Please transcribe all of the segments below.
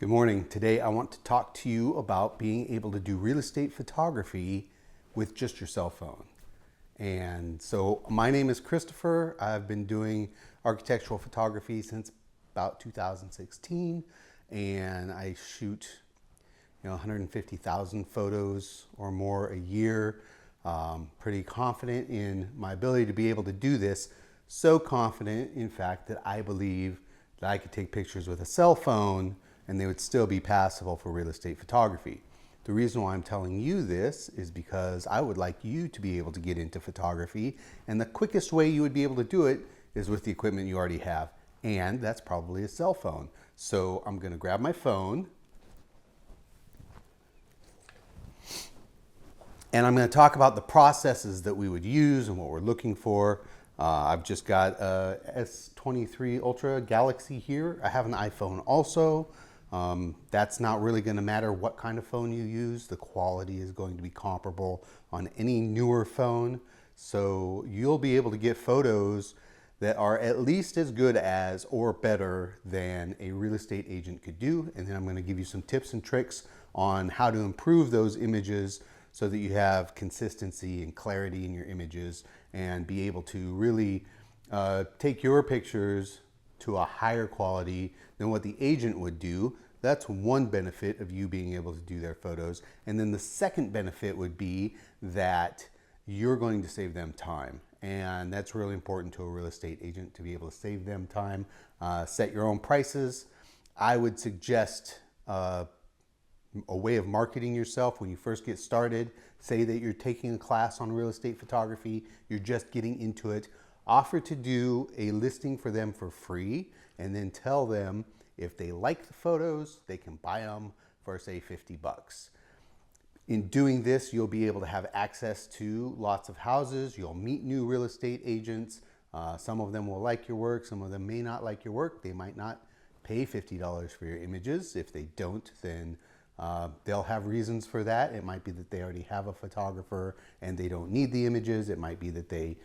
Good morning. Today I want to talk to you about being able to do real estate photography with just your cell phone. And so my name is Christopher. I've been doing architectural photography since about 2016, and I shoot 150,000 photos or more a year. Pretty confident in my ability to be able to do this. So confident, in fact, that I believe that I could take pictures with a cell phone and they would still be passable for real estate photography. The reason why I'm telling you this is because I would like you to be able to get into photography, and the quickest way you would be able to do it is with the equipment you already have, and that's probably a cell phone. So I'm going to grab my phone and I'm going to talk about the processes that we would use and what we're looking for. I've just got a S23 Ultra Galaxy here. I have an iPhone also. That's not really going to matter what kind of phone you use. The quality is going to be comparable on any newer phone. So you'll be able to get photos that are at least as good as or better than a real estate agent could do. And then I'm going to give you some tips and tricks on how to improve those images so that you have consistency and clarity in your images and be able to really take your pictures to a higher quality than what the agent would do. That's one benefit of you being able to do their photos. And then the second benefit would be that you're going to save them time. And that's really important to a real estate agent, to be able to save them time. Set your own prices. I would suggest a way of marketing yourself when you first get started. Say that you're taking a class on real estate photography, you're just getting into it. Offer to do a listing for them for free, and then tell them if they like the photos, they can buy them for, say, 50 bucks. In doing this, you'll be able to have access to lots of houses. You'll meet new real estate agents. Some of them will like your work. Some of them may not like your work. They might not pay $50 for your images. If they don't, then they'll have reasons for that. It might be that they already have a photographer and they don't need the images. It might be that they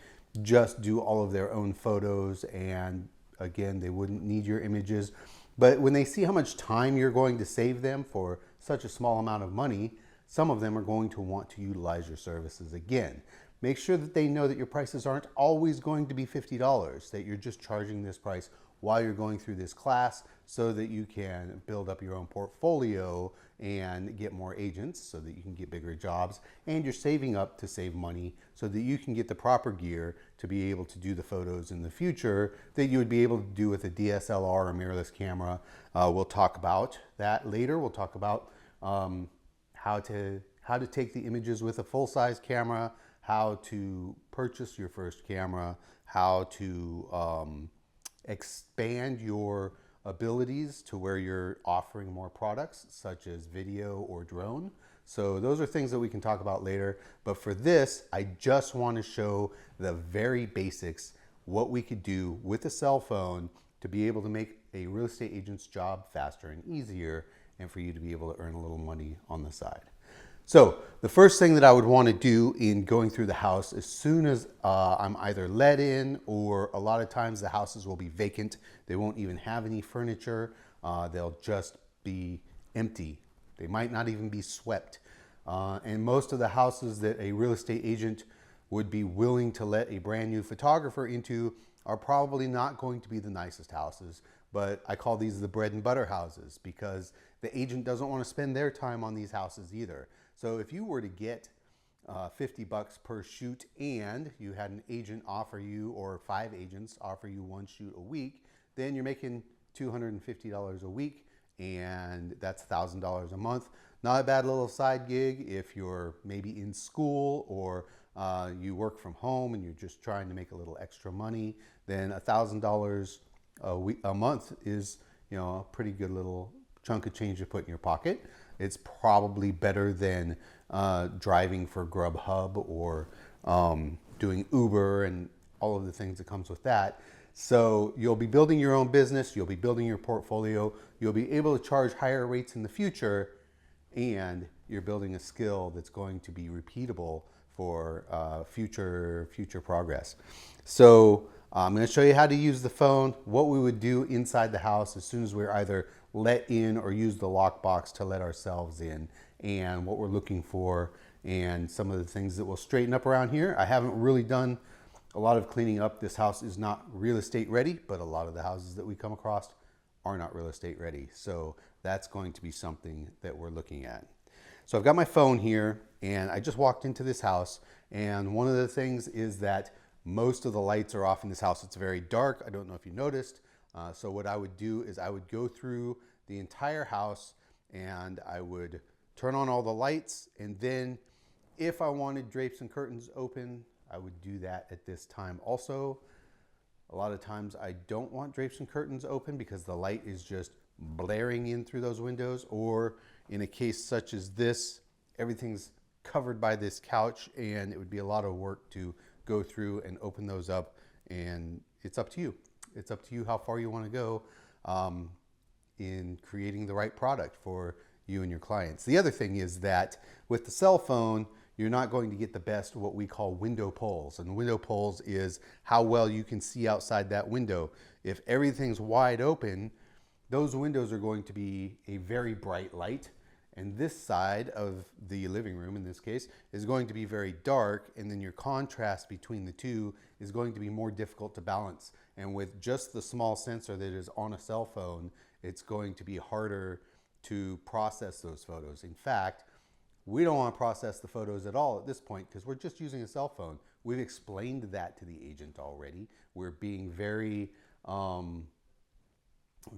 just do all of their own photos and again, they wouldn't need your images. But when they see how much time you're going to save them for such a small amount of money, some of them are going to want to utilize your services again. Make sure that they know that your prices aren't always going to be $50, that you're just charging this price while you're going through this class so that you can build up your own portfolio and get more agents so that you can get bigger jobs, and you're saving up to save money so that you can get the proper gear to be able to do the photos in the future that you would be able to do with a DSLR or mirrorless camera. We'll talk about that later. We'll talk about how to take the images with a full-size camera, how to purchase your first camera, how to expand your abilities to where you're offering more products such as video or drone. So those are things that we can talk about later. But for this, I just want to show the very basics, what we could do with a cell phone to be able to make a real estate agent's job faster and easier, and for you to be able to earn a little money on the side. So the first thing that I would want to do in going through the house, as soon as I'm either let in, or a lot of times the houses will be vacant, they won't even have any furniture, they'll just be empty. They might not even be swept. And most of the houses that a real estate agent would be willing to let a brand new photographer into are probably not going to be the nicest houses. But I call these the bread and butter houses because the agent doesn't want to spend their time on these houses either. So if you were to get 50 bucks per shoot and you had an agent offer you, or 5 agents offer you 1 shoot a week, then you're making $250 a week, and that's $1,000 a month. Not a bad little side gig if you're maybe in school or you work from home and you're just trying to make a little extra money. Then $1,000 a month is, a pretty good little chunk of change to put in your pocket. It's probably better than driving for GrubHub or doing Uber and all of the things that comes with that. So you'll be building your own business, you'll be building your portfolio, you'll be able to charge higher rates in the future, and you're building a skill that's going to be repeatable for future progress. So I'm going to show you how to use the phone, what we would do inside the house as soon as we're either let in or use the lockbox to let ourselves in, and what we're looking for, and some of the things that will straighten up around here. I haven't really done a lot of cleaning up. This house is not real estate ready, but a lot of the houses that we come across are not real estate ready. So that's going to be something that we're looking at. So I've got my phone here, and I just walked into this house, and one of the things is that most of the lights are off in this house. It's very dark. I don't know if you noticed. So what I would do is I would go through the entire house, and I would turn on all the lights, and then if I wanted drapes and curtains open, I would do that at this time also. A lot of times I don't want drapes and curtains open because the light is just blaring in through those windows, or in a case such as this, everything's covered by this couch, and it would be a lot of work to go through and open those up, and it's up to you. It's up to you how far you want to go in creating the right product for you and your clients. The other thing is that with the cell phone, you're not going to get the best what we call window pulls. And window pulls is how well you can see outside that window. If everything's wide open, those windows are going to be a very bright light. And this side of the living room, in this case, is going to be very dark. And then your contrast between the two is going to be more difficult to balance. And with just the small sensor that is on a cell phone, it's going to be harder to process those photos. In fact, we don't want to process the photos at all at this point because we're just using a cell phone. We've explained that to the agent already. We're being very,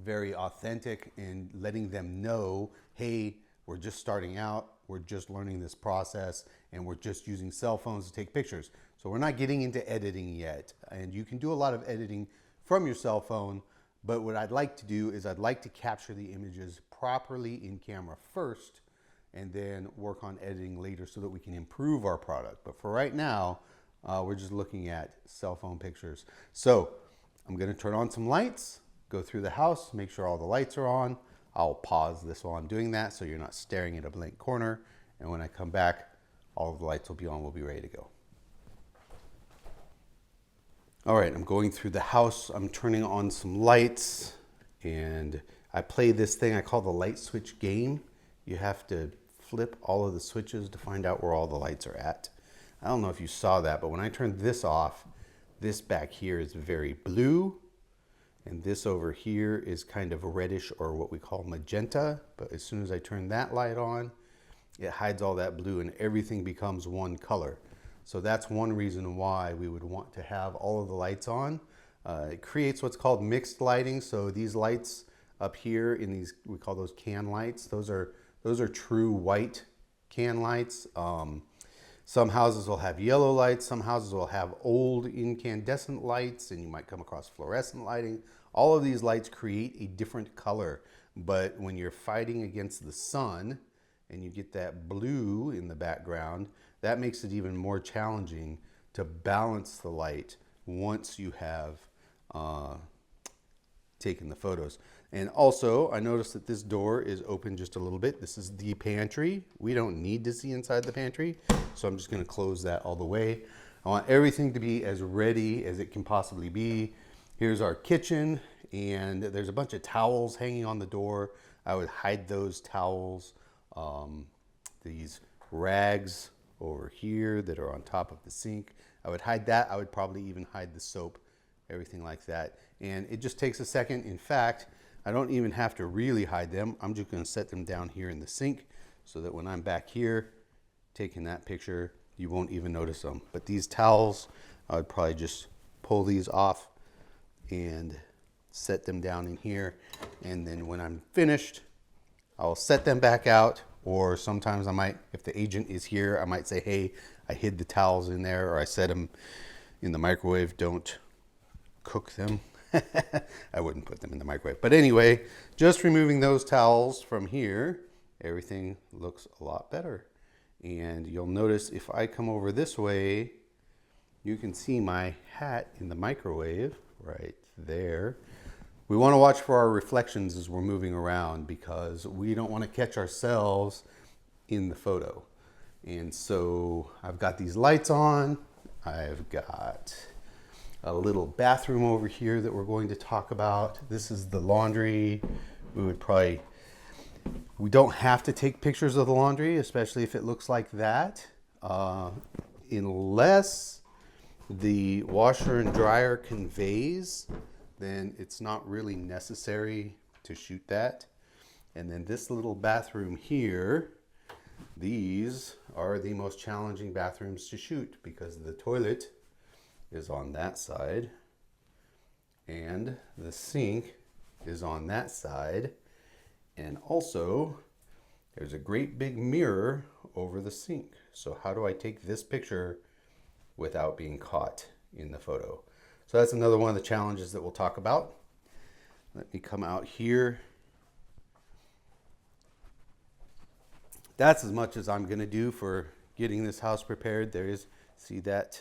very authentic in letting them know, hey, we're just starting out, we're just learning this process, and we're just using cell phones to take pictures. So we're not getting into editing yet. And you can do a lot of editing from your cell phone, but what I'd like to do is I'd like to capture the images properly in camera first, and then work on editing later so that we can improve our product. But for right now, we're just looking at cell phone pictures. So I'm gonna turn on some lights, go through the house, make sure all the lights are on. I'll pause this while I'm doing that so you're not staring at a blank corner. And when I come back, all of the lights will be on, we'll be ready to go. All right, I'm going through the house. I'm turning on some lights, and I play this thing I call the light switch game. You have to flip all of the switches to find out where all the lights are at. I don't know if you saw that, but when I turned this off, this back here is very blue, and this over here is kind of reddish, or what we call magenta. But as soon as I turn that light on, it hides all that blue and everything becomes one color. So that's one reason why we would want to have all of the lights on. It creates what's called mixed lighting. So these lights up here in these, we call those can lights. Those are true white can lights. Some houses will have yellow lights. Some houses will have old incandescent lights, and you might come across fluorescent lighting. All of these lights create a different color. But when you're fighting against the sun and you get that blue in the background, that makes it even more challenging to balance the light once you have taken the photos. And also, I noticed that this door is open just a little bit. This is the pantry. We don't need to see inside the pantry, so I'm just gonna close that all the way. I want everything to be as ready as it can possibly be. Here's our kitchen, and there's a bunch of towels hanging on the door. I would hide those towels. These rags over here that are on top of the sink, I would hide that. I would probably even hide the soap, everything like that. And it just takes a second. In fact, I don't even have to really hide them. I'm just gonna set them down here in the sink so that when I'm back here taking that picture, you won't even notice them. But these towels, I would probably just pull these off and set them down in here. And then when I'm finished, I'll set them back out. Or sometimes I might, if the agent is here, I might say, hey, I hid the towels in there, or I set them in the microwave, don't cook them. I wouldn't put them in the microwave. But anyway, just removing those towels from here, everything looks a lot better. And you'll notice if I come over this way, you can see my hat in the microwave right there. We want to watch for our reflections as we're moving around because we don't want to catch ourselves in the photo. And so I've got these lights on. I've got a little bathroom over here that we're going to talk about. This is the laundry we don't have to take pictures of the laundry, especially if it looks like that, unless the washer and dryer conveys, then it's not really necessary to shoot that. And then this little bathroom here, these are the most challenging bathrooms to shoot because the toilet is on that side and the sink is on that side. And also there's a great big mirror over the sink. So how do I take this picture without being caught in the photo? So that's another one of the challenges that we'll talk about. Let me come out here. That's as much as I'm gonna do for getting this house prepared. There is, see that?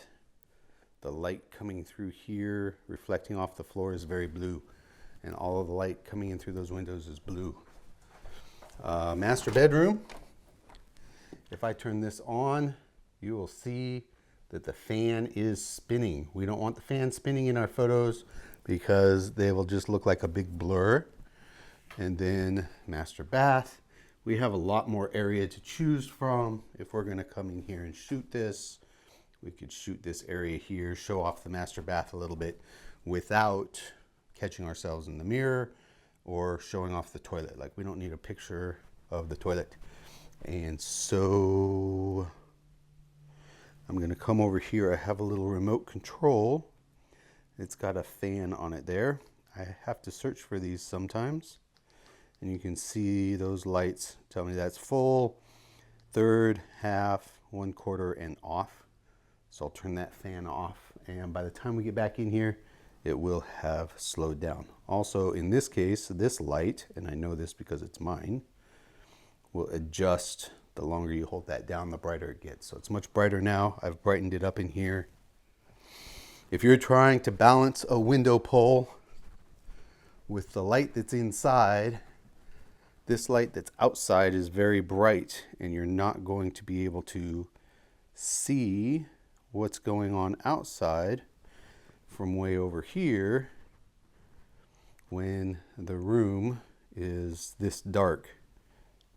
The light coming through here, reflecting off the floor is very blue. And all of the light coming in through those windows is blue. Master bedroom. If I turn this on, you will see that the fan is spinning. We don't want the fan spinning in our photos because they will just look like a big blur. And then master bath. We have a lot more area to choose from. If we're gonna come in here and shoot this, we could shoot this area here, show off the master bath a little bit without catching ourselves in the mirror or showing off the toilet. Like, we don't need a picture of the toilet. And so I'm gonna come over here. I have a little remote control. It's got a fan on it there. I have to search for these sometimes. And you can see those lights tell me that's full, third, half, 1/4, and off. So I'll turn that fan off. And by the time we get back in here, it will have slowed down. Also, in this case, this light, and I know this because it's mine, will adjust. The longer you hold that down, the brighter it gets. So it's much brighter now. I've brightened it up in here. If you're trying to balance a window pole with the light that's inside, this light that's outside is very bright and you're not going to be able to see what's going on outside from way over here when the room is this dark.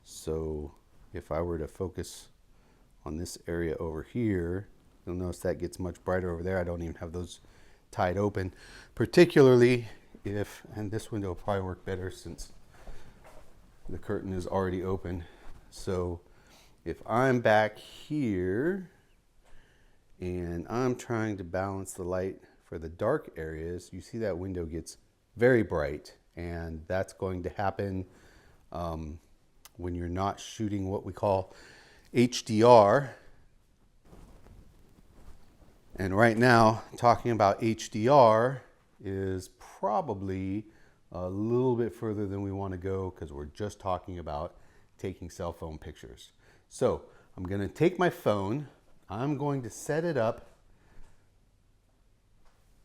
So if I were to focus on this area over here, you'll notice that gets much brighter over there. I don't even have those tied open, particularly if, and this window will probably work better since the curtain is already open. So if I'm back here and I'm trying to balance the light for the dark areas, you see that window gets very bright, and that's going to happen when you're not shooting what we call HDR. And right now, talking about HDR is probably a little bit further than we want to go because we're just talking about taking cell phone pictures. So I'm going to take my phone, I'm going to set it up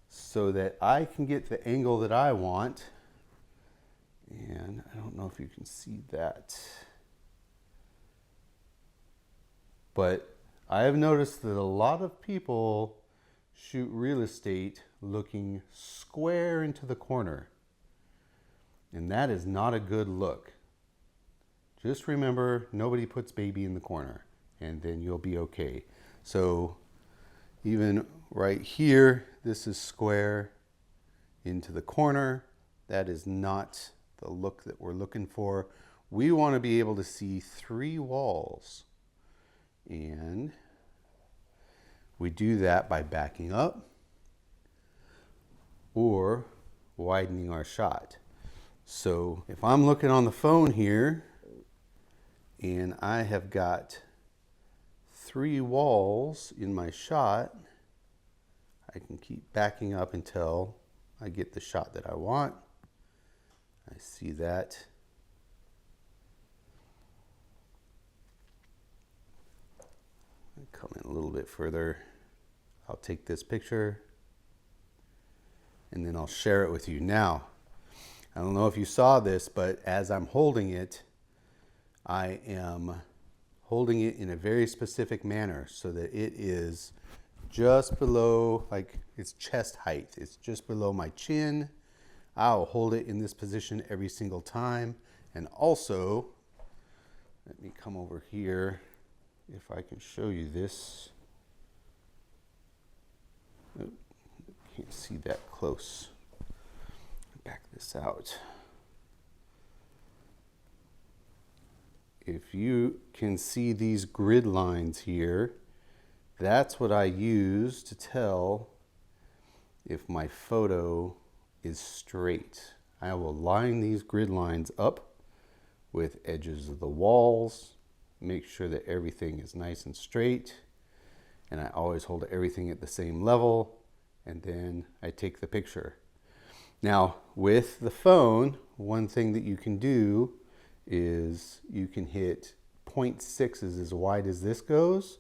so that I can get the angle that I want. And I don't know if you can see that, but I have noticed that a lot of people shoot real estate looking square into the corner. And that is not a good look. Just remember, nobody puts baby in the corner, and then you'll be okay. So even right here, this is square into the corner. That is not the look that we're looking for. We want to be able to see 3 walls. And we do that by backing up or widening our shot. So if I'm looking on the phone here and I have got 3 walls in my shot, I can keep backing up until I get the shot that I want. I see that. Come in a little bit further. I'll take this picture and then I'll share it with you. Now, I don't know if you saw this, but as I'm holding it, I am holding it in a very specific manner so that it is just below, like it's chest height. It's just below my chin. I'll hold it in this position every single time. And also, let me come over here if I can show you this. Oh, can't see that close. Back this out. If you can see these grid lines here, that's what I use to tell if my photo is straight. I will line these grid lines up with edges of the walls, make sure that everything is nice and straight, and I always hold everything at the same level, and then I take the picture. Now, with the phone, one thing that you can do is you can hit 0.6 is as wide as this goes,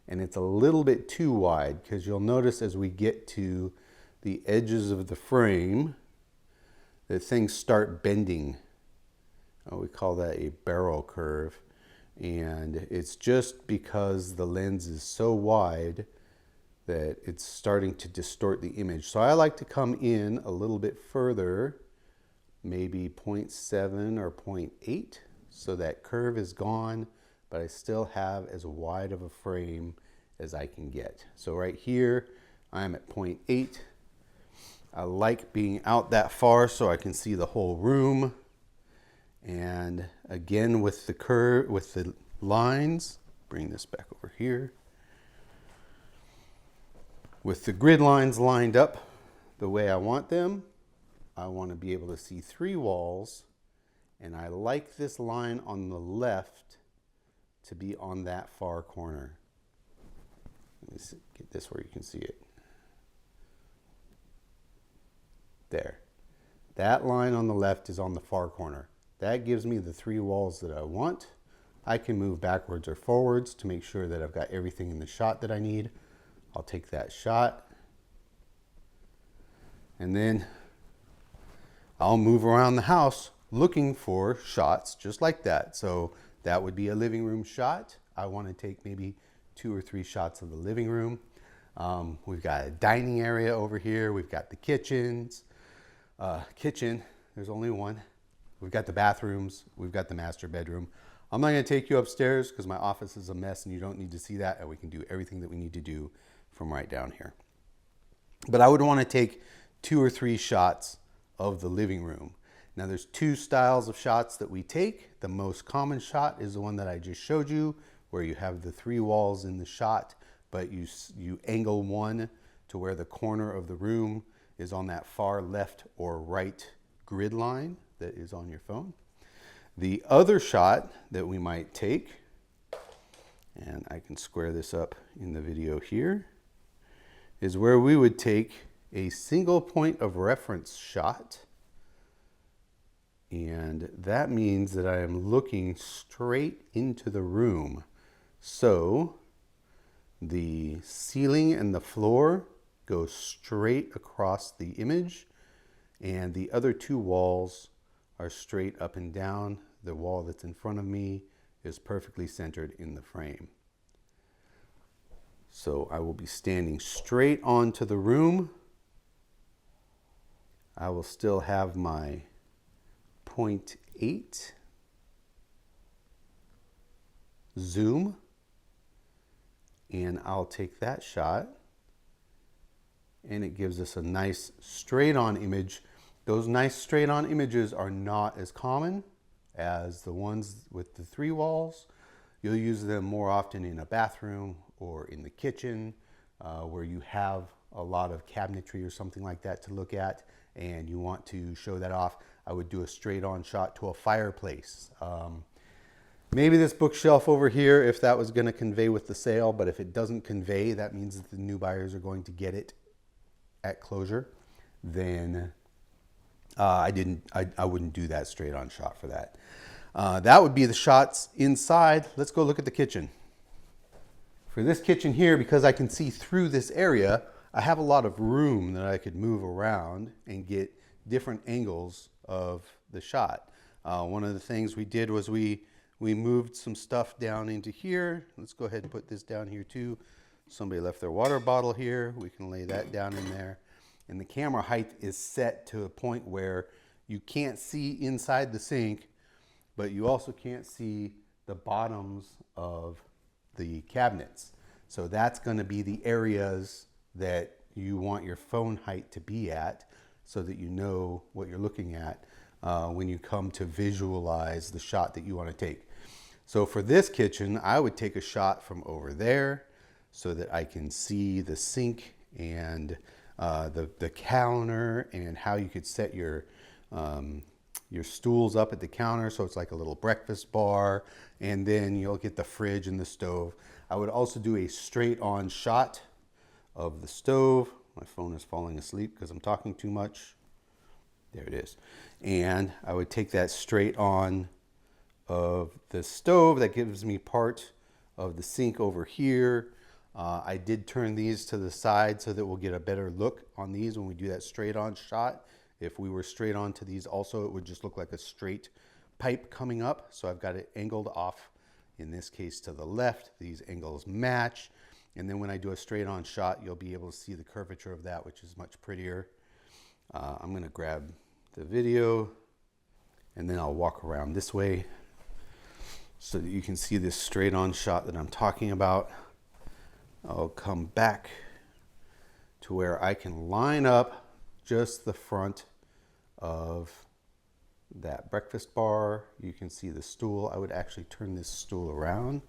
and it's a little bit too wide, because you'll notice as we get to the edges of the frame that things start bending. We call that a barrel curve, and it's just because the lens is so wide that it's starting to distort the image. So I like to come in a little bit further, maybe 0.7 or 0.8, so that curve is gone, but I still have as wide of a frame as I can get. So right here, I'm at 0.8. I like being out that far so I can see the whole room. And again, with the curve, with the lines, bring this back over here. With the grid lines lined up the way I want them, I want to be able to see 3 walls, and I like this line on the left to be on that far corner. Let me get this where you can see it. There. That line on the left is on the far corner. That gives me the 3 walls that I want. I can move backwards or forwards to make sure that I've got everything in the shot that I need. I'll take that shot, and then I'll move around the house looking for shots just like that. So that would be a living room shot. I want to take maybe 2 or 3 shots of the living room. We've got a dining area over here. We've got the kitchen, there's only one. We've got the bathrooms. We've got the master bedroom. I'm not going to take you upstairs because my office is a mess and you don't need to see that, and we can do everything that we need to do from right down here. But I would want to take 2 or 3 shots of the living room. Now there's 2 styles of shots that we take. The most common shot is the one that I just showed you, where you have the 3 walls in the shot, but you angle one to where the corner of the room is on that far left or right grid line that is on your phone. The other shot that we might take, and I can square this up in the video here, is where we would take a single point of reference shot. And that means that I am looking straight into the room. So the ceiling and the floor go straight across the image, and the other 2 walls are straight up and down. The wall that's in front of me is perfectly centered in the frame. So I will be standing straight onto the room. I will still have my 0.8 zoom, and I'll take that shot, and it gives us a nice straight on image. Those nice straight on images are not as common as the ones with the 3 walls. You'll use them more often in a bathroom or in the kitchen, where you have a lot of cabinetry or something like that to look at, and you want to show that off. I would do a straight on shot to a fireplace. Maybe this bookshelf over here, if that was going to convey with the sale, but if it doesn't convey, that means that the new buyers are going to get it at closure. Then I wouldn't do that straight on shot for that. That would be the shots inside. Let's go look at the kitchen. For this kitchen here, because I can see through this area, I have a lot of room that I could move around and get different angles of the shot. One of the things we did was we moved some stuff down into here. Let's go ahead and put this down here too. Somebody left their water bottle here. We can lay that down in there. and the camera height is set to a point where you can't see inside the sink, but you also can't see the bottoms of the cabinets. So that's going to be the areas that you want your phone height to be at, so that you know what you're looking at when you come to visualize the shot that you want to take. So for this kitchen, I would take a shot from over there so that I can see the sink and the counter, and how you could set your stools up at the counter so it's like a little breakfast bar, and then you'll get the fridge and the stove. I would also do a straight on shot of the stove. My phone is falling asleep because I'm talking too much. There it is. And I would take that straight on of the stove. That gives me part of the sink over here. I did turn these to the side so that we'll get a better look on these when we do that straight on shot. If we were straight on to these also, it would just look like a straight pipe coming up. So I've got it angled off, in this case to the left. These angles match. And then when I do a straight on shot, you'll be able to see the curvature of that, which is much prettier. I'm gonna grab the video and then I'll walk around this way so that you can see this straight on shot that I'm talking about. I'll come back to where I can line up just the front of that breakfast bar. You can see the stool. I would actually turn this stool around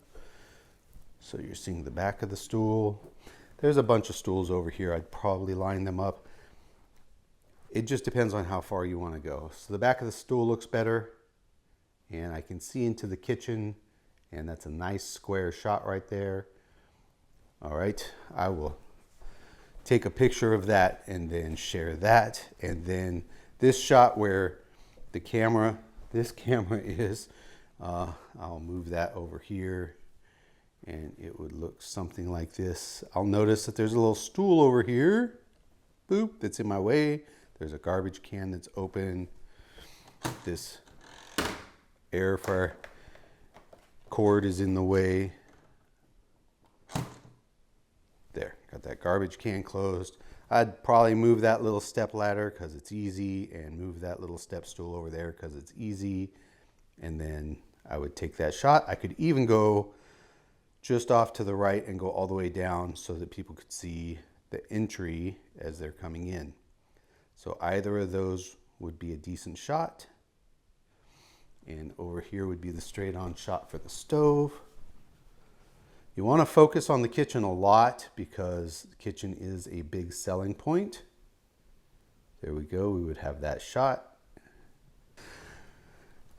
so you're seeing the back of the stool. There's a bunch of stools over here. I'd probably line them up. It just depends on how far you want to go. So the back of the stool looks better, and I can see into the kitchen, and that's a nice square shot right there. All right, I will take a picture of that and then share that. And then this shot where this camera is, I'll move that over here, and it would look something like this. I'll notice that there's a little stool over here, boop, that's in my way. There's a garbage can that's open. This air fryer cord is in the way. There, got that garbage can closed. I'd probably move that little step ladder because it's easy, and move that little step stool over there because it's easy. And then I would take that shot. I could even go just off to the right and go all the way down so that people could see the entry as they're coming in. So either of those would be a decent shot. And over here would be the straight on shot for the stove. You want to focus on the kitchen a lot because the kitchen is a big selling point. There we go. We would have that shot.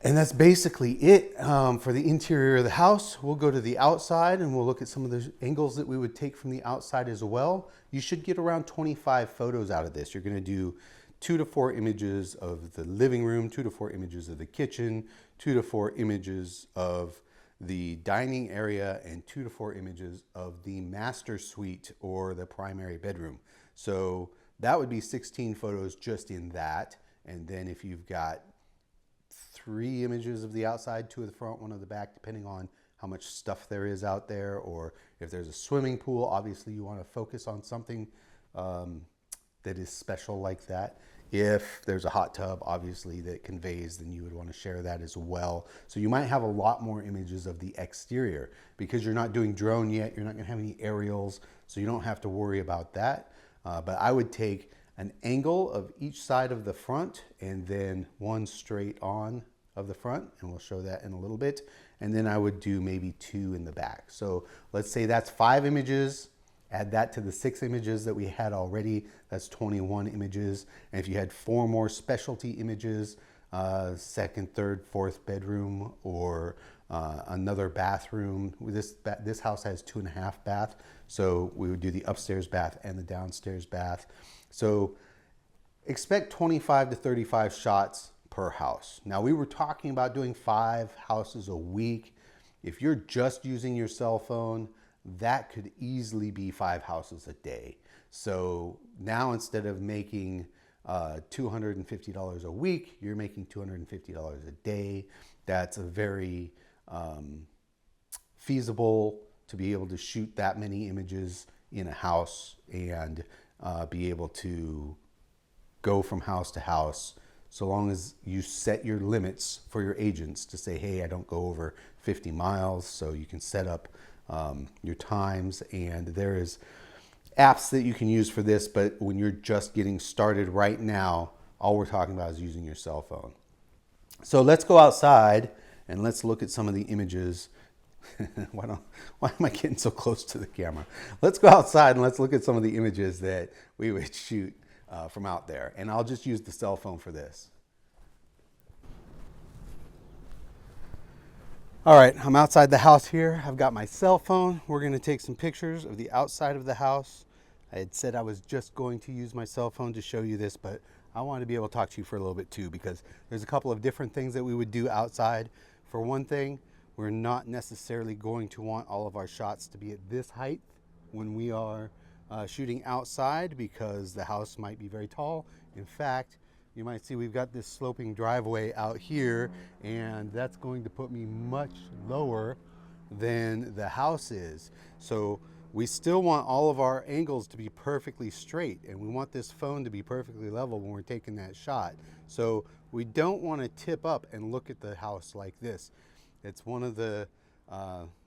And that's basically it for the interior of the house. We'll go to the outside and we'll look at some of the angles that we would take from the outside as well. You should get around 25 photos out of this. You're going to do 2 to 4 images of the living room, 2 to 4 images of the kitchen, 2 to 4 images of the dining area, and 2 to 4 images of the master suite or the primary bedroom. So that would be 16 photos just in that. And then if you've got 3 images of the outside, 2 of the front, 1 of the back, depending on how much stuff there is out there, or if there's a swimming pool, obviously you want to focus on something that is special like that. If there's a hot tub, obviously, that conveys, then you would want to share that as well. So you might have a lot more images of the exterior because you're not doing drone yet. You're not going to have any aerials, so you don't have to worry about that. But I would take an angle of each side of the front and then 1 straight on of the front, and we'll show that in a little bit. And then I would do maybe 2 in the back. So let's say that's 5 images. Add that to the 6 images that we had already. That's 21 images. And if you had 4 more specialty images, second, third, fourth bedroom, or another bathroom. This house has 2.5 baths. So we would do the upstairs bath and the downstairs bath. So expect 25 to 35 shots per house. Now we were talking about doing 5 houses a week. If you're just using your cell phone, that could easily be 5 houses a day. So now instead of making $250 a week, you're making $250 a day. That's a very feasible to be able to shoot that many images in a house and be able to go from house to house, so long as you set your limits for your agents to say, hey, I don't go over 50 miles, so you can set up your times. And there is apps that you can use for this, but when you're just getting started right now, all we're talking about is using your cell phone. So let's go outside and let's look at some of the images. Why am I getting so close to the camera? Let's go outside and let's look at some of the images that we would shoot from out there. And I'll just use the cell phone for this. All right, I'm outside the house here. I've got my cell phone. We're gonna take some pictures of the outside of the house. I had said I was just going to use my cell phone to show you this, but I wanted to be able to talk to you for a little bit too, because there's a couple of different things that we would do outside. For one thing, we're not necessarily going to want all of our shots to be at this height when we are shooting outside, because the house might be very tall. In fact, you might see we've got this sloping driveway out here, and that's going to put me much lower than the house is. So we still want all of our angles to be perfectly straight, and we want this phone to be perfectly level when we're taking that shot. So we don't want to tip up and look at the house like this. It's one of the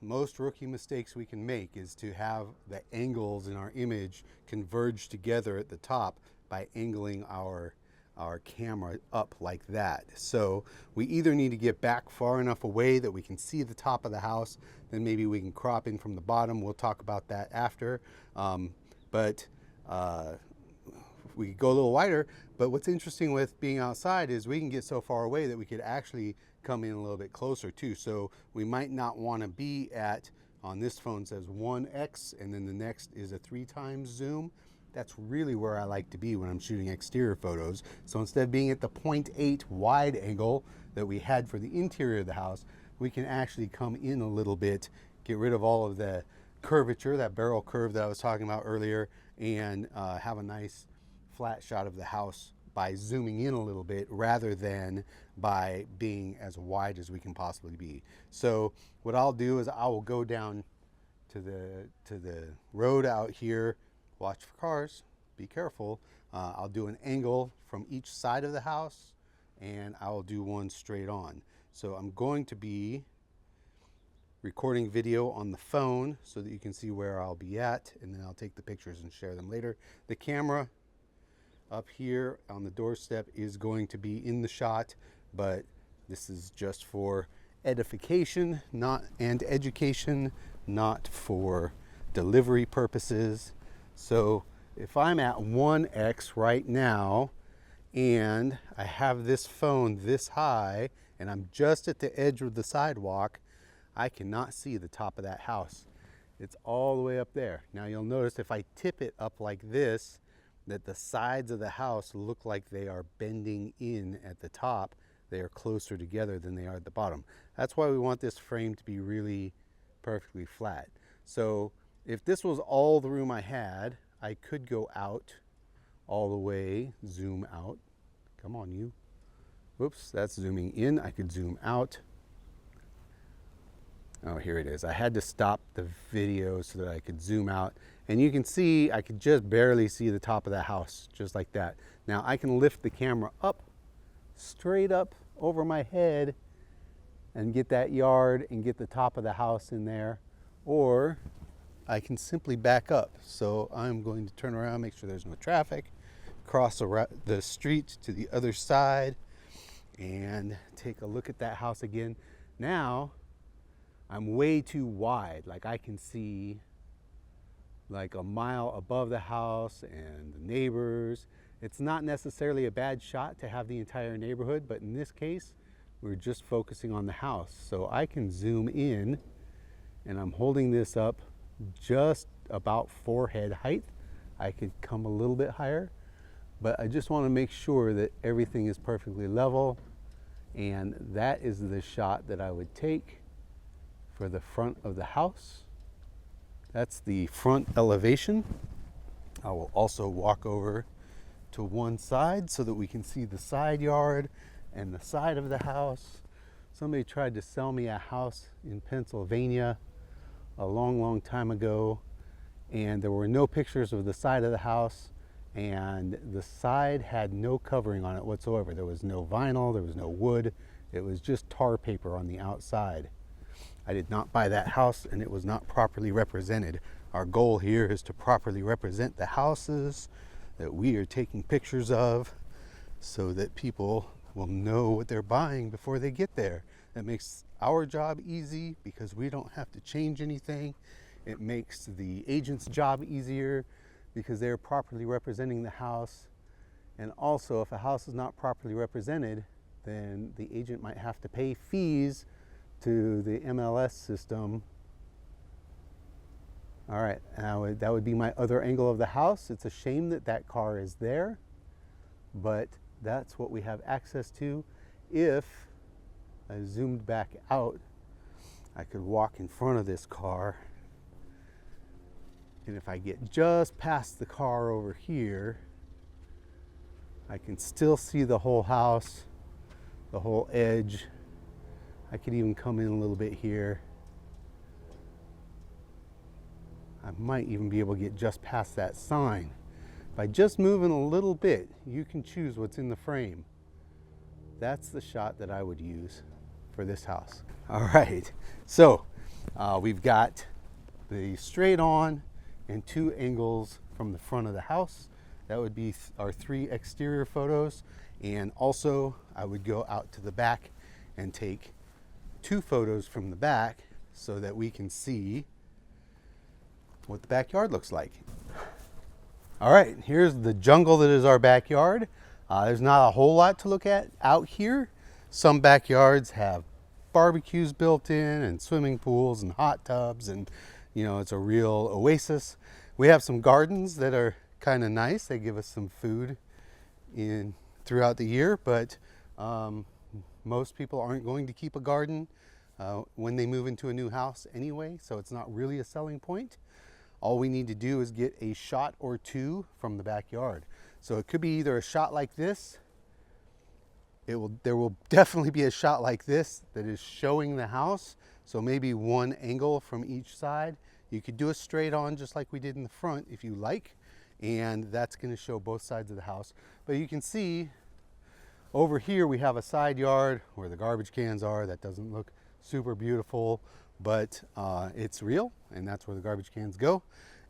most rookie mistakes we can make, is to have the angles in our image converge together at the top by angling our camera up like that. So we either need to get back far enough away that we can see the top of the house, then maybe we can crop in from the bottom. We'll talk about that after. We could go a little wider, but what's interesting with being outside is we can get so far away that we could actually come in a little bit closer too. So we might not want to be at, on this phone says 1x, and then the next is a 3x zoom. That's really where I like to be when I'm shooting exterior photos. So instead of being at the 0.8 wide angle that we had for the interior of the house, we can actually come in a little bit, get rid of all of the curvature, that barrel curve that I was talking about earlier, and have a nice flat shot of the house by zooming in a little bit rather than by being as wide as we can possibly be. So what I'll do is I will go down to the road out here. Watch for cars, be careful. I'll do an angle from each side of the house, and I'll do one straight on. So I'm going to be recording video on the phone so that you can see where I'll be at, and then I'll take the pictures and share them later. The camera up here on the doorstep is going to be in the shot, but this is just for edification, and education, not for delivery purposes. So if I'm at 1x right now and I have this phone this high and I'm just at the edge of the sidewalk, I cannot see the top of that house. It's all the way up there. Now you'll notice if I tip it up like this, that the sides of the house look like they are bending in at the top. They are closer together than they are at the bottom. That's why we want this frame to be really perfectly flat. So if this was all the room I had, I could go out all the way, zoom out. Come on, you. Whoops, that's zooming in. I could zoom out. Oh, here it is. I had to stop the video so that I could zoom out. And you can see, I could just barely see the top of the house, just like that. Now I can lift the camera up, straight up over my head, and get that yard and get the top of the house in there. Or I can simply back up. So I'm going to turn around, make sure there's no traffic, cross the street to the other side, and take a look at that house again. Now I'm way too wide. Like I can see like a mile above the house and the neighbors. It's not necessarily a bad shot to have the entire neighborhood, but in this case, we're just focusing on the house. So I can zoom in, and I'm holding this up just about forehead height. I could come a little bit higher, but I just want to make sure that everything is perfectly level, and that is the shot that I would take for the front of the house. That's the front elevation. I will also walk over to one side so that we can see the side yard and the side of the house. Somebody tried to sell me a house in Pennsylvania a long time ago, and there were no pictures of the side of the house, and the side had no covering on it whatsoever. There was no vinyl, there was no wood, it was just tar paper on the outside. I did not buy that house, and it was not properly represented. Our goal here is to properly represent the houses that we are taking pictures of so that people will know what they're buying before they get there. That makes our job easy because we don't have to change anything. It makes the agent's job easier because they're properly representing the house. And also, if a house is not properly represented, then the agent might have to pay fees to the MLS system. All right, now that would be my other angle of the house. It's a shame that that car is there, but that's what we have access to. If I zoomed back out, I could walk in front of this car, and if I get just past the car over here, I can still see the whole house, the whole edge. I could even come in a little bit here. I might even be able to get just past that sign. By just moving a little bit, you can choose what's in the frame. That's the shot that I would use for this house. All right, so we've got the straight on and 2 angles from the front of the house. That would be our 3 exterior photos. And also I would go out to the back and take 2 photos from the back so that we can see what the backyard looks like. All right, here's the jungle that is our backyard. There's not a whole lot to look at out here. Some backyards have barbecues built in and swimming pools and hot tubs, and you know, it's a real oasis. We have some gardens that are kind of nice. They give us some food in throughout the year, but most people aren't going to keep a garden when they move into a new house anyway, so it's not really a selling point. All we need to do is get a shot or 2 from the backyard. So it could be either a shot like this. There will definitely be a shot like this that is showing the house. So maybe 1 angle from each side. You could do a straight on just like we did in the front if you like. And that's going to show both sides of the house. But you can see over here we have a side yard where the garbage cans are. That doesn't look super beautiful, but it's real, and that's where the garbage cans go.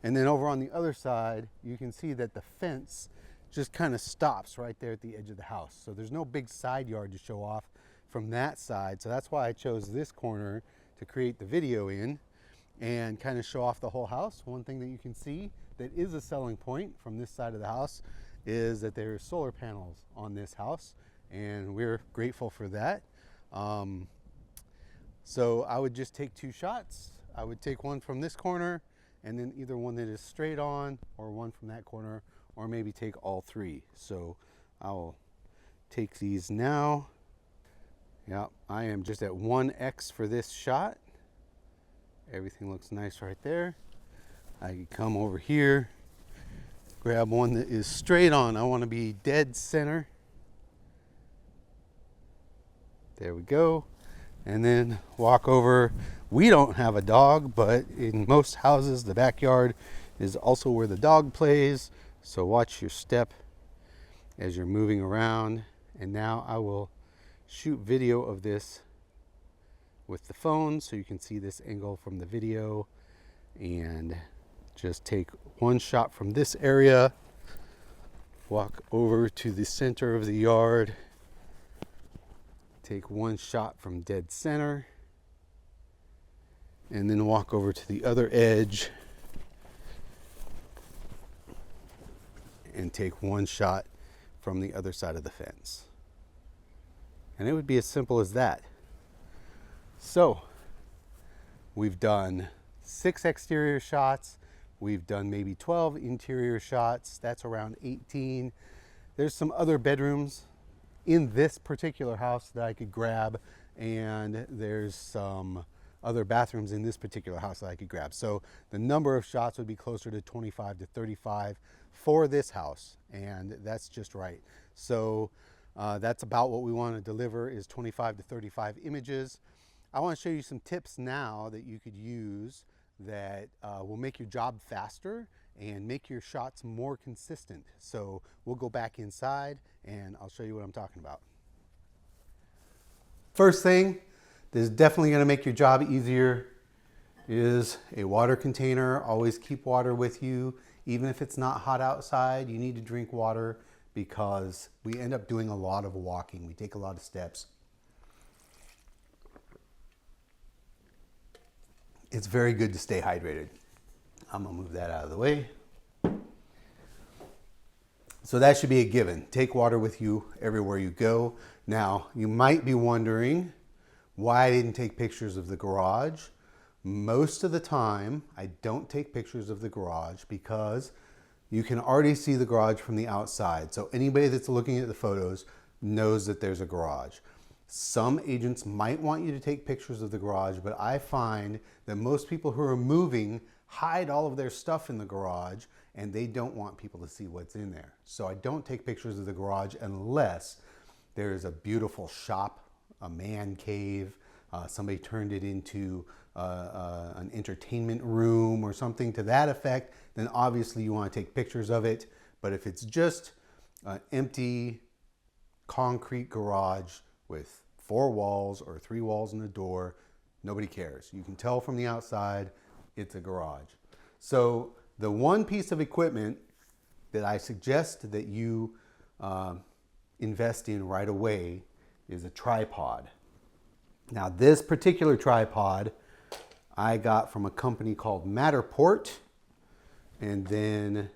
And then over on the other side, you can see that the fence just kind of stops right there at the edge of the house. So there's no big side yard to show off from that side. So that's why I chose this corner to create the video in and kind of show off the whole house. One thing that you can see that is a selling point from this side of the house is that there are solar panels on this house, and we're grateful for that. So I would just take 2 shots. I would take one from this corner, and then either one that is straight on, or one from that corner, or maybe take all 3. So I'll take these now. Yeah, I am just at 1x for this shot. Everything looks nice right there. I can come over here, grab one that is straight on. I want to be dead center. There we go. And then walk over. We don't have a dog, but in most houses, the backyard is also where the dog plays. So watch your step as you're moving around. And now I will shoot video of this with the phone so you can see this angle from the video, and just take 1 shot from this area, walk over to the center of the yard, take 1 shot from dead center, and then walk over to the other edge and take 1 shot from the other side of the fence. And it would be as simple as that. So we've done 6 exterior shots. We've done maybe 12 interior shots. That's around 18. There's some other bedrooms in this particular house that I could grab, and there's some other bathrooms in this particular house that I could grab. So the number of shots would be closer to 25 to 35 for this house, and that's just right. So that's about what we want to deliver, is 25 to 35 images. I want to show you some tips now that you could use that will make your job faster and make your shots more consistent. So we'll go back inside and I'll show you what I'm talking about. First thing that is definitely going to make your job easier is a water container. Always keep water with you. Even if it's not hot outside, you need to drink water because we end up doing a lot of walking. We take a lot of steps. It's very good to stay hydrated. I'm gonna move that out of the way. So that should be a given. Take water with you everywhere you go. Now, you might be wondering why I didn't take pictures of the garage. Most of the time, I don't take pictures of the garage because you can already see the garage from the outside. So anybody that's looking at the photos knows that there's a garage. Some agents might want you to take pictures of the garage, but I find that most people who are moving hide all of their stuff in the garage and they don't want people to see what's in there. So I don't take pictures of the garage unless there is a beautiful shop, a man cave, somebody turned it into an entertainment room or something to that effect, then obviously you want to take pictures of it. But if it's just an empty concrete garage with 4 walls or 3 walls and a door, nobody cares. You can tell from the outside it's a garage. So the one piece of equipment that I suggest that you invest in right away is a tripod. Now this particular tripod I got from a company called Matterport, and then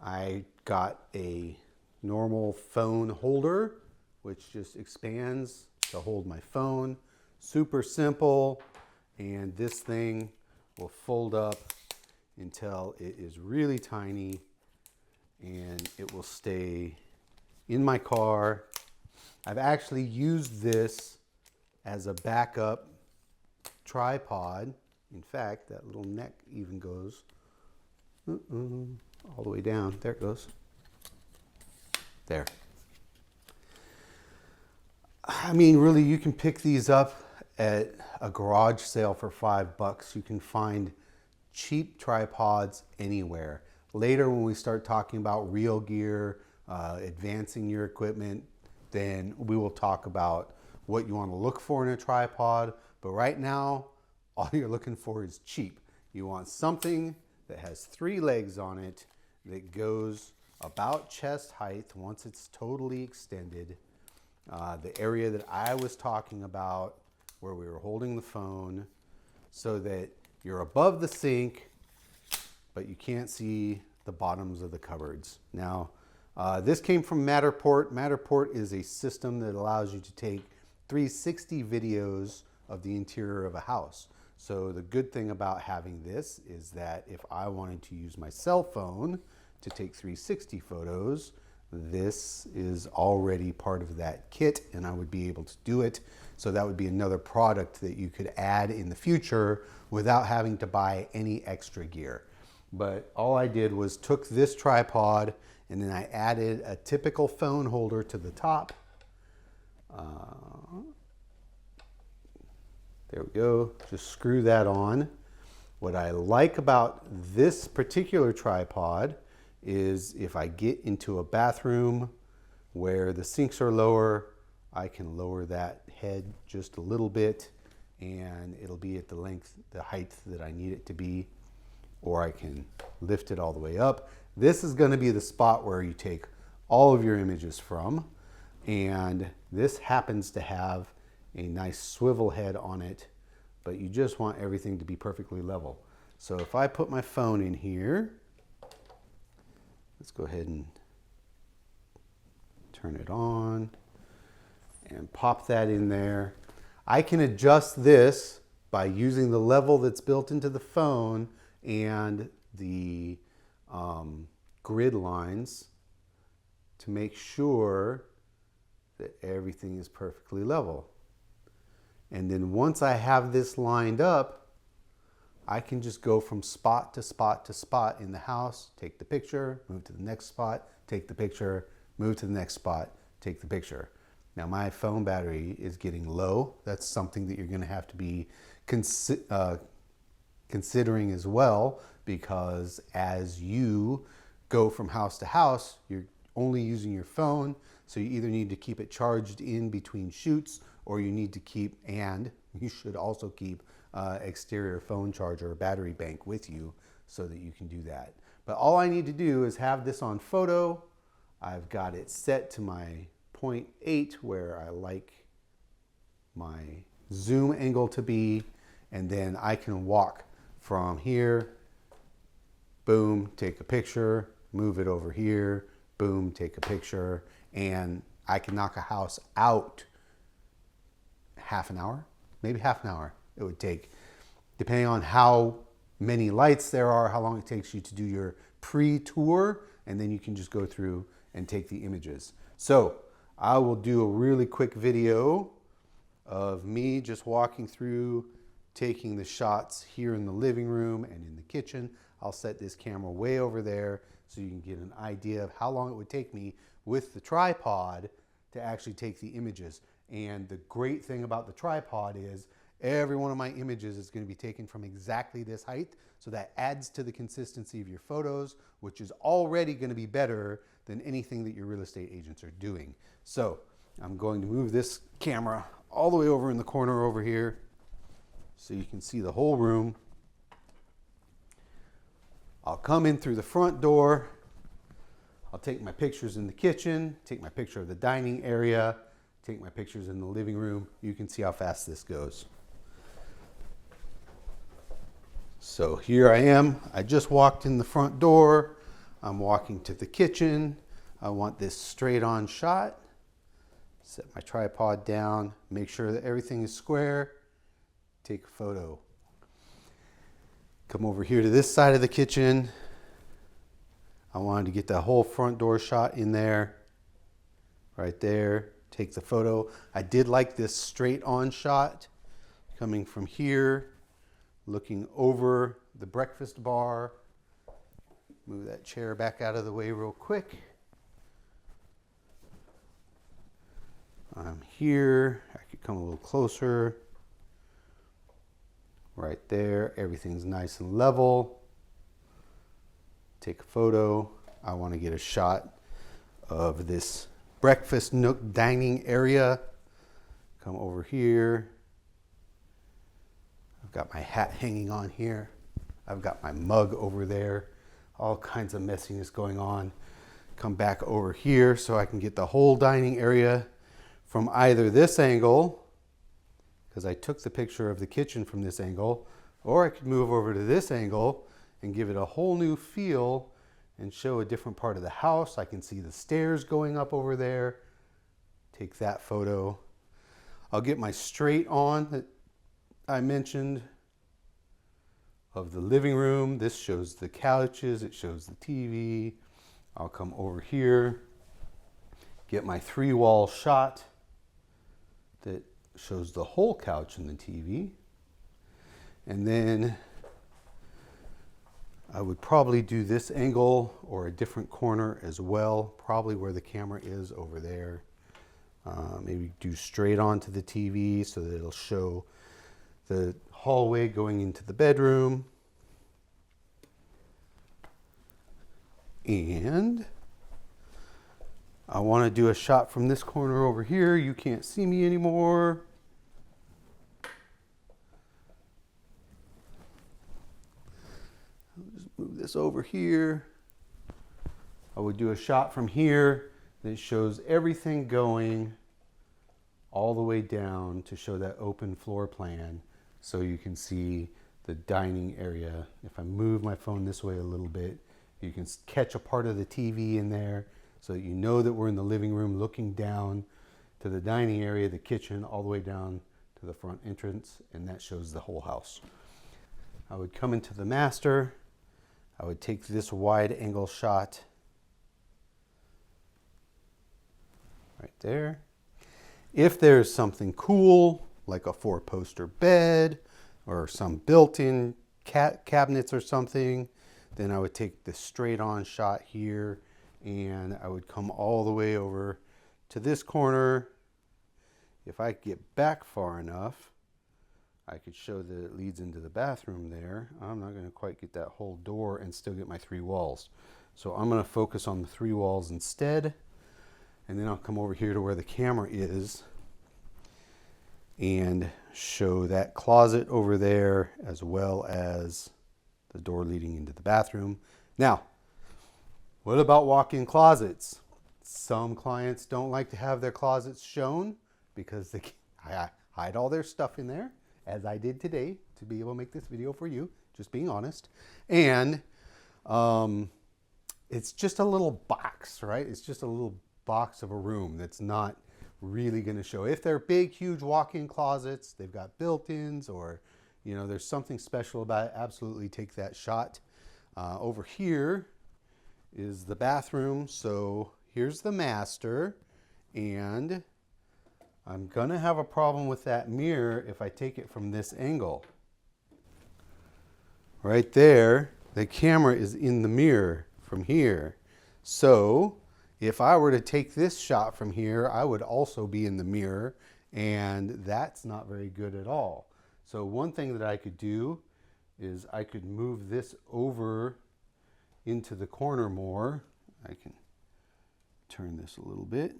I got a normal phone holder which just expands to hold my phone. Super simple, and this thing will fold up until it is really tiny and it will stay in my car. I've actually used this as a backup tripod. In fact, that little neck even goes all the way down. There it goes. There. I mean, really, you can pick these up at a garage sale for $5. You can find cheap tripods anywhere. Later, when we start talking about real gear, advancing your equipment, then we will talk about what you want to look for in a tripod. But right now, all you're looking for is cheap. You want something that has 3 legs on it that goes about chest height once it's totally extended. The area that I was talking about where we were holding the phone, so that you're above the sink, but you can't see the bottoms of the cupboards. Now, this came from Matterport. Matterport is a system that allows you to take 360 videos of the interior of a house. So the good thing about having this is that if I wanted to use my cell phone to take 360 photos, this is already part of that kit and I would be able to do it. So that would be another product that you could add in the future without having to buy any extra gear. But all I did was took this tripod and then I added a typical phone holder to the top. There we go, just screw that on. What I like about this particular tripod is if I get into a bathroom where the sinks are lower, I can lower that head just a little bit and it'll be at the length, the height that I need it to be, or I can lift it all the way up. This is going to be the spot where you take all of your images from, and this happens to have a nice swivel head on it, but you just want everything to be perfectly level. So if I put my phone in here, let's go ahead and turn it on and pop that in there. I can adjust this by using the level that's built into the phone and the grid lines to make sure that everything is perfectly level. And then once I have this lined up, I can just go from spot to spot to spot in the house, take the picture, move to the next spot, take the picture, move to the next spot, take the picture. Now my phone battery is getting low. That's something that you're going to have to be considering as well, because as you go from house to house, you're only using your phone. So you either need to keep it charged in between shoots, or you need to keep, and you should also keep exterior phone charger or battery bank with you so that you can do that. But all I need to do is have this on photo. I've got it set to my 0.8 where I like my zoom angle to be, and then I can walk from here, boom, take a picture, move it over here, boom, take a picture, and I can knock a house out half an hour, maybe half an hour it would take, depending on how many lights there are, how long it takes you to do your pre-tour, and then you can just go through and take the images. So I will do a really quick video of me just walking through, taking the shots here in the living room and in the kitchen. I'll set this camera way over there so you can get an idea of how long it would take me with the tripod to actually take the images. And the great thing about the tripod is every one of my images is going to be taken from exactly this height, so that adds to the consistency of your photos, which is already going to be better than anything that your real estate agents are doing. So I'm going to move this camera all the way over in the corner over here so you can see the whole room. I'll come in through the front door. I'll take my pictures in the kitchen, take my picture of the dining area, take my pictures in the living room. You can see how fast this goes. So here I am. I just walked in the front door. I'm walking to the kitchen. I want this straight on shot. Set my tripod down, make sure that everything is square, take a photo. Come over here to this side of the kitchen. I wanted to get that whole front door shot in there, right there, take the photo. I did like this straight on shot, coming from here, looking over the breakfast bar. Move that chair back out of the way real quick. I'm here, I could come a little closer. Right there, everything's nice and level. Take a photo. I want to get a shot of this breakfast nook dining area. Come over here. I've got my hat hanging on here. I've got my mug over there. All kinds of messiness going on. Come back over here so I can get the whole dining area from either this angle, because I took the picture of the kitchen from this angle, or I could move over to this angle and give it a whole new feel and show a different part of the house. I can see the stairs going up over there. Take that photo. I'll get my straight on that I mentioned of the living room. This shows the couches, it shows the TV. I'll come over here, get my 3-wall shot that shows the whole couch and the TV. And then I would probably do this angle or a different corner as well, probably where the camera is over there. Maybe do straight onto the TV so that it'll show the hallway going into the bedroom. And I want to do a shot from this corner over here. You can't see me anymore. I'll just move this over here. I would do a shot from here that shows everything going all the way down to show that open floor plan so you can see the dining area. If I move my phone this way a little bit, you can catch a part of the TV in there so that you know that we're in the living room looking down to the dining area, the kitchen, all the way down to the front entrance, and that shows the whole house. I would come into the master. I would take this wide angle shot right there. If there's something cool, like a 4-poster bed or some built-in cabinets or something, then I would take the straight on shot here and I would come all the way over to this corner. If I get back far enough, I could show that it leads into the bathroom there. I'm not going to quite get that whole door and still get my 3 walls. So I'm going to focus on the 3 walls instead. And then I'll come over here to where the camera is and show that closet over there as well as the door leading into the bathroom. Now, what about walk-in closets? Some clients don't like to have their closets shown because they hide all their stuff in there, as I did today to be able to make this video for you, just being honest. And it's just a little box, right? It's just a little box of a room that's not really going to show. If they're big, huge walk-in closets, they've got built-ins, or you know, there's something special about it, absolutely take that shot. Over here is the bathroom. So here's the master, and I'm gonna have a problem with that mirror if I take it from this angle. Right there, the camera is in the mirror from here. So if I were to take this shot from here, I would also be in the mirror, and that's not very good at all. So one thing that I could do is I could move this over into the corner more. I can turn this a little bit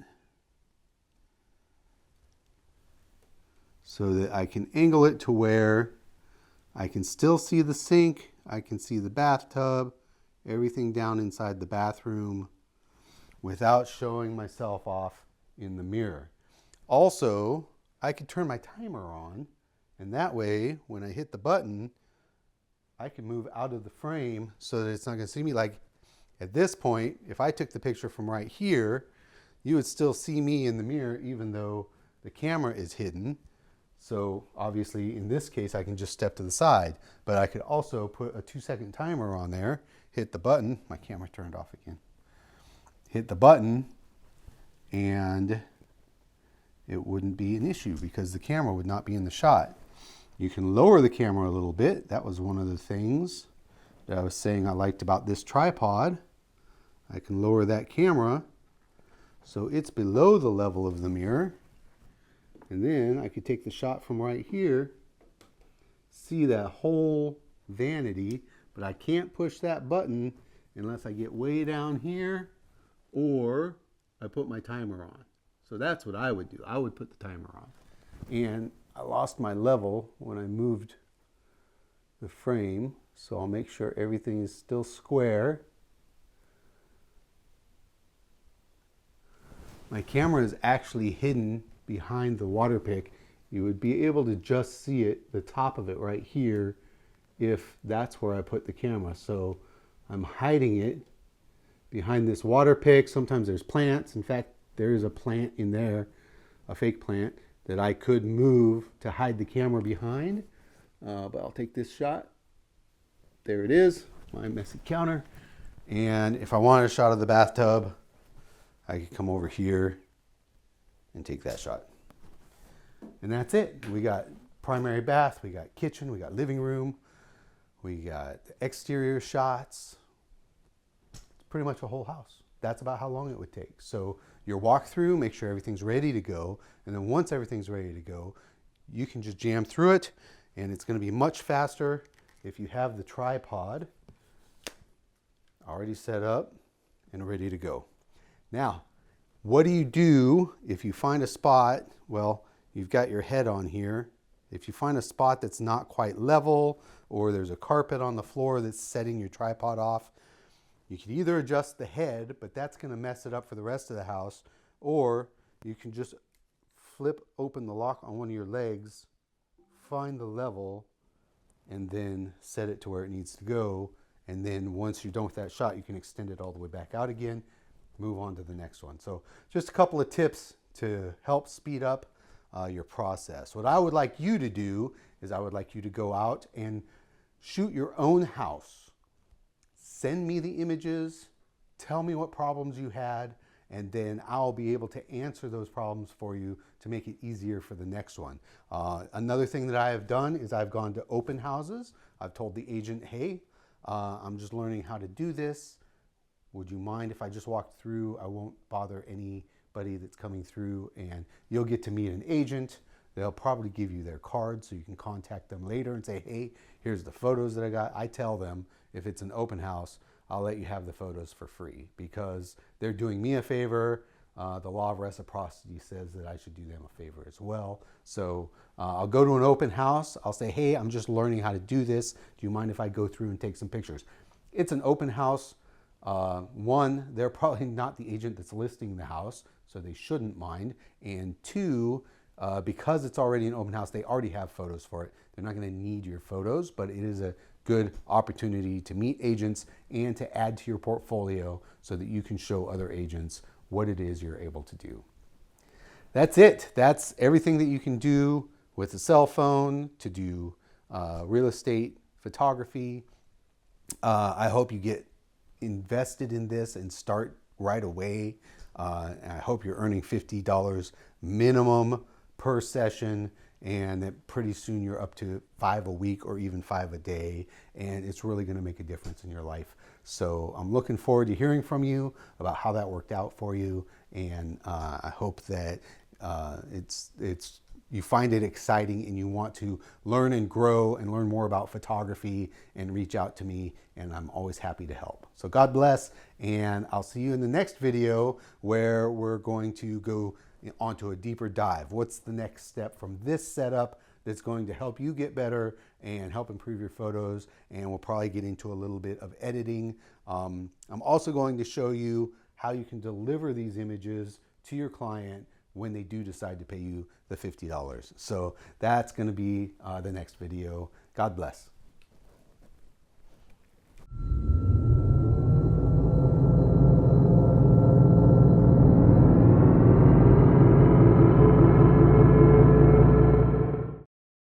so that I can angle it to where I can still see the sink, I can see the bathtub, everything down inside the bathroom without showing myself off in the mirror. Also, I could turn my timer on, and that way when I hit the button, I can move out of the frame so that it's not going to see me. Like at this point, if I took the picture from right here, you would still see me in the mirror even though the camera is hidden. So obviously in this case, I can just step to the side, but I could also put a 2-second timer on there, hit the button, my camera turned off again, hit the button, and it wouldn't be an issue because the camera would not be in the shot. You can lower the camera a little bit. That was one of the things that I was saying I liked about this tripod. I can lower that camera so it's below the level of the mirror. And then I could take the shot from right here, see that whole vanity, but I can't push that button unless I get way down here or I put my timer on. So that's what I would do. I would put the timer on. And I lost my level when I moved the frame, so I'll make sure everything is still square. My camera is actually hidden behind the water pick. You would be able to just see it, the top of it right here, if that's where I put the camera. So I'm hiding it behind this water pick. Sometimes there's plants. In fact, there is a plant in there, a fake plant, that I could move to hide the camera behind. But I'll take this shot. There it is, my messy counter. And if I wanted a shot of the bathtub, I could come over here and take that shot. And that's it. We got primary bath, we got kitchen, we got living room, we got exterior shots. It's pretty much a whole house. That's about how long it would take. So your walkthrough, make sure everything's ready to go. And then once everything's ready to go, you can just jam through it, and it's going to be much faster if you have the tripod already set up and ready to go. Now, what do you do if you find a spot? Well, you've got your head on here. If you find a spot that's not quite level, or there's a carpet on the floor that's setting your tripod off, you can either adjust the head, but that's going to mess it up for the rest of the house, or you can just flip open the lock on one of your legs, find the level, and then set it to where it needs to go. And then once you're done with that shot, you can extend it all the way back out again, move on to the next one. So just a couple of tips to help speed up your process. What I would like you to do is I would like you to go out and shoot your own house. Send me the images, tell me what problems you had, and then I'll be able to answer those problems for you to make it easier for the next one. Another thing that I have done is I've gone to open houses. I've told the agent, hey, I'm just learning how to do this. Would you mind if I just walked through? I won't bother anybody that's coming through, and you'll get to meet an agent They'll probably give you their card so you can contact them later and say, hey, here's the photos that I got. I tell them if it's an open house, I'll let you have the photos for free because they're doing me a favor. The law of reciprocity says that I should do them a favor as well. So I'll go to an open house. I'll say, hey, I'm just learning how to do this. Do you mind if I go through and take some pictures? It's an open house. One, they're probably not the agent that's listing the house, so they shouldn't mind. And two, because it's already an open house, they already have photos for it. They're not going to need your photos, but it is a good opportunity to meet agents and to add to your portfolio so that you can show other agents what it is you're able to do. That's it. That's everything that you can do with a cell phone to do real estate photography. I hope you get invested in this and start right away. I hope you're earning $50 minimum per session, and that pretty soon you're up to 5 a week or even 5 a day, and it's really going to make a difference in your life. So I'm looking forward to hearing from you about how that worked out for you, and I hope that you find it exciting and you want to learn and grow and learn more about photography and reach out to me, and I'm always happy to help. So God bless, and I'll see you in the next video where we're going to go onto a deeper dive. What's the next step from this setup that's going to help you get better and help improve your photos? And we'll probably get into a little bit of editing. I'm also going to show you how you can deliver these images to your client when they do decide to pay you the $50. So that's going to be the next video. God bless.